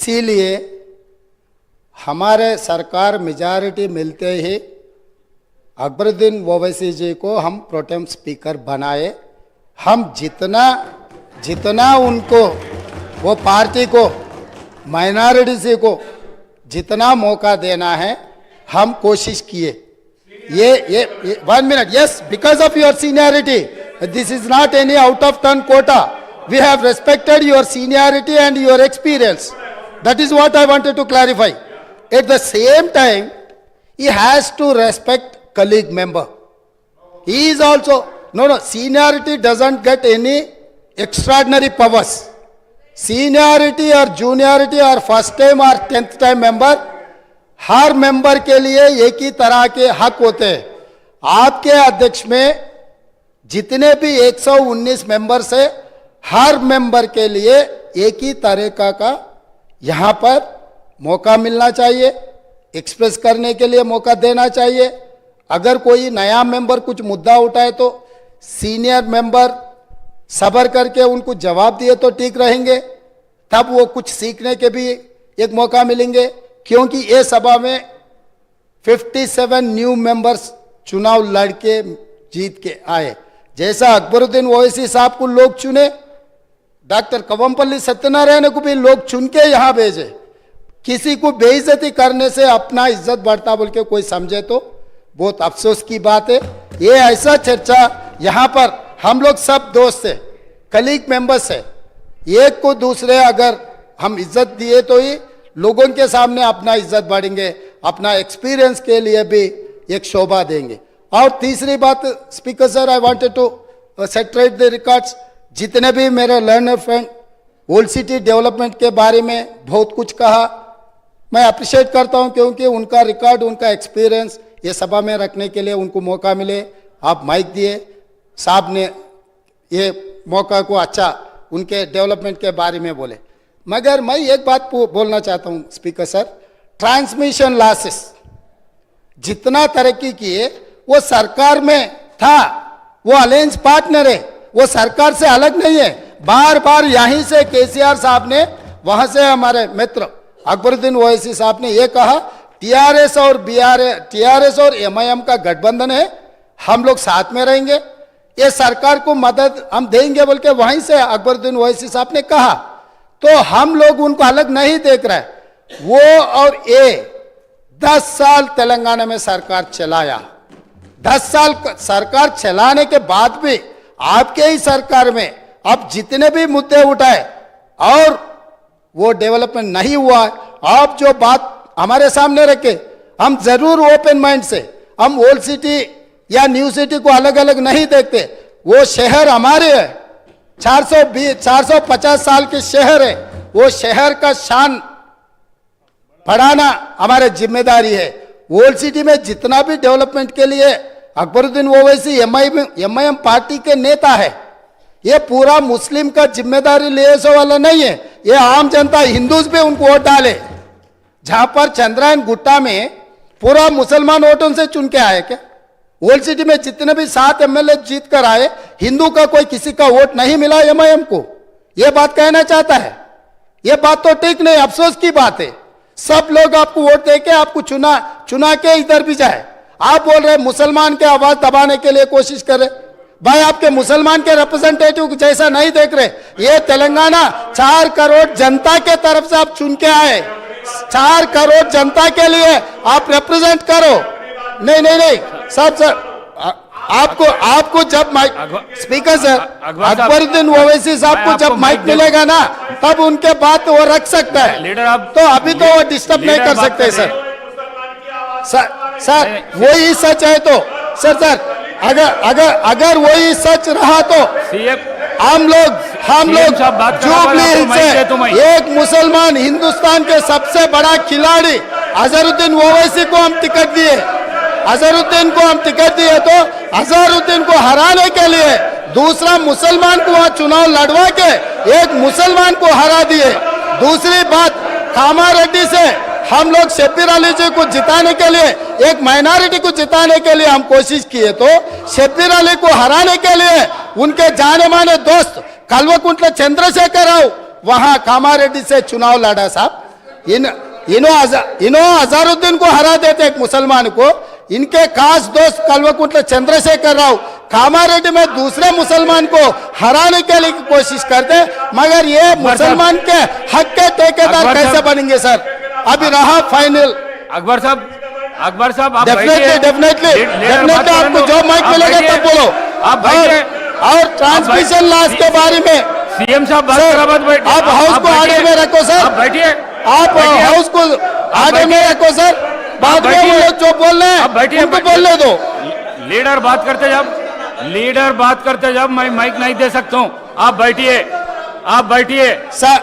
इसीलिए हमारे सरकार मेजॉरिटी मिलते ही अकबरुद्दीन ओवैसी जी को हम प्रोटेम स्पीकर बनाए। हम जितना उनको वो पार्टी को माइनॉरिटी को जितना मौका देना है हम कोशिश किए। ये 1 minute, yes, because of your seniority, this is not any out of turn quota. We have respected your seniority and your experience. That is what I wanted to clarify. At the same time, he has to respect colleague member. He is also, no, seniority doesn't get any extraordinary powers. Seniority or juniority or first time or 10th time member, her member के लिए एक ही तरह के हक होते हैं। आपके अध्यक्ष में जितने भी 119 मेंबर्स है, हर मेंबर के लिए एक ही तरीका का यहाँ पर मौका मिलना चाहिए, एक्सप्रेस करने के लिए मौका देना चाहिए। अगर कोई नया मेंबर कुछ मुद्दा उठाए तो सीनियर मेंबर सब्र करके उनको जवाब दिए तो ठीक रहेंगे, तब वो कुछ सीखने के भी एक मौका मिलेंगे। क्योंकि ये सभा में 57 न्यू मेंबर्स चुनाव लड़के जीत के आए। जैसा अकबरुद्दीन ओवैसी साहब को लोग चुने, डॉक्टर कवंपल्ली सत्यनारायण को भी लोग चुन के यहाँ भेजे। किसी को बेइज्जती करने से अपना इज्जत बढ़ता बोल के कोई समझे तो बहुत अफसोस की बात है। ये ऐसा चर्चा यहाँ पर हम लोग सब दोस्त है, कलीग मेंबर्स है, एक को दूसरे अगर हम इज्जत दिए तो ही लोगों के सामने अपना इज्जत बढ़ेंगे, अपना एक्सपीरियंस के लिए भी एक शोभा देंगे। और तीसरी बात, speaker sir, I wanted to set right the records. जितने भी मेरे learner friend old city development के बारे में बहुत कुछ कहा, मैं अप्रिशिएट करता हूं, क्योंकि उनका रिकॉर्ड, उनका एक्सपीरियंस ये सभा में रखने के लिए उनको मौका मिले। आप माइक दिए, साहब ने ये मौका को अच्छा उनके डेवलपमेंट के बारे में बोले। मगर मैं एक बात बोलना चाहता हूं स्पीकर सर, ट्रांसमिशन लॉसेस जितना तरक्की किए वो सरकार में था, वो अलायंस पार्टनर है, वो सरकार से अलग नहीं है। बार बार यहीं से केसीआर साहब ने, वहां से हमारे मित्र अकबरुद्दीन ओवैसी साहब ने ये कहा, टीआरएस और एमआईएम का गठबंधन है, हम लोग साथ में रहेंगे, ये सरकार को मदद हम देंगे बोल के वहीं से अकबरुद्दीन ओवैसी साहब ने कहा। तो हम लोग उनको अलग नहीं देख रहे। वो और ये 10 साल तेलंगाना में सरकार चलाया, 10 साल सरकार चलाने के बाद भी आपके ही सरकार में अब जितने भी मुद्दे उठाए और वो डेवलपमेंट नहीं हुआ, आप जो बात हमारे सामने रखे, हम जरूर ओपन माइंड से, हम ओल्ड सिटी या न्यू सिटी को अलग अलग नहीं देखते। वो शहर हमारे है, 450 साल के शहर है, वो शहर का शान बढ़ाना हमारी जिम्मेदारी है। ओल्ड सिटी में जितना भी डेवलपमेंट के लिए अकबरुद्दीन ओवैसी एमआईएम पार्टी के नेता है, ये पूरा मुस्लिम का जिम्मेदारी ले वाला नहीं है, ये आम जनता हिंदूज भी उनको वोट डाले। जहां पर चंद्रायन गुट्टा में पूरा मुसलमान वोटों से चुन के आए क्या? ओल्ड सिटी में जितने भी 7 एमएलए जीत कर आए, हिंदू का कोई किसी का वोट नहीं मिला एमआईएम को। यह बात कहना चाहता है, यह बात तो ठीक नहीं, अफसोस की बात है। सब लोग आपको वोट देके आपको चुना के इधर भी जाए। आप बोल रहे मुसलमान के आवाज दबाने के लिए कोशिश कर रहे, भाई आपके मुसलमान के रिप्रेजेंटेटिव जैसा नहीं देख रहे। ये तेलंगाना 4 करोड़ जनता के तरफ से आप चुन के आए, 4 करोड़ जनता के लिए आप रिप्रेजेंट करो। नहीं साहब सर, आपको जब mic, speaker sir, Akbaruddin Owaisi साहब को जब माइक मिलेगा ना, तब उनके बात वो रख सकता है। लीडर आप तो अभी तो वो डिस्टर्ब नहीं कर सकते सर वही सच है तो सर अगर वही सच रहा तो हम लोग जुबली हिल्स से एक मुसलमान हिंदुस्तान के सबसे बड़ा खिलाड़ी अजहरुद्दीन ओवैसी को हम टिकट दिए, अजहरुद्दीन को हम टिकट दिए, तो अजहरुद्दीन को हराने के लिए दूसरा मुसलमान को वहां चुनाव लड़वा के एक मुसलमान को हरा दिए। दूसरी बात, कामारेड्डी से हम लोग शब्बीर अली जी को जिताने के लिए, एक माइनॉरिटी को जिताने के लिए हम कोशिश किए, तो शब्बीर अली को हराने के लिए उनके जाने माने दोस्त कल्वकुंट्ला चंद्रशेखर राव वहां कामारेड्डी से चुनाव लड़ा साहब। इन्हों अजहरुद्दीन को हरा देते एक मुसलमान को, इनके खास दोस्त कल्वकुंट्ला चंद्रशेखर राव कामारेड्डी में दूसरे मुसलमान को हराने के लिए कोशिश करते, मगर ये मुसलमान के हक के ठेकेदार अकबर कैसे साहब, बनेंगे सर? अभी रहा फाइनल। अकबर साहब आप डेफिनेटली आपको जो माइक मिलेगा तब बोलो। आप बैठिए। और ट्रांसमिशन लॉस के बारे में सीएम साहब बात करा मत बैठिए। आप हाउस को ऑर्डर में रखो सर। आप बैठिए। आप हाउस को ऑर्डर में रखो सर। बाद में वो लोग जो बोल रहे हैं उनको बोलने दो। लीडर बात करते जब मैं माइक नहीं दे सकता हूँ। आप बैठिए सर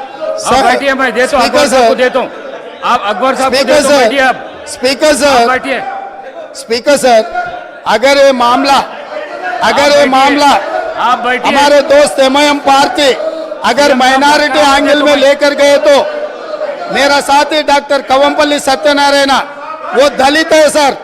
बैठिए, मैं देता हूँ अकबर साहब को देता हूँ। आप अकबर साहब को देता हूँ, बैठिए आप। स्पीकर आप सर, बैठिए। स्पीकर सर, अगर ये मामला आप बैठिए। हमारे दोस्त एमआईएम पार्टी अगर माइनॉरिटी एंगल में लेकर गए तो मेरा साथी डॉक्टर कवंपल्ली सत्यनारायण वो दलित है सर।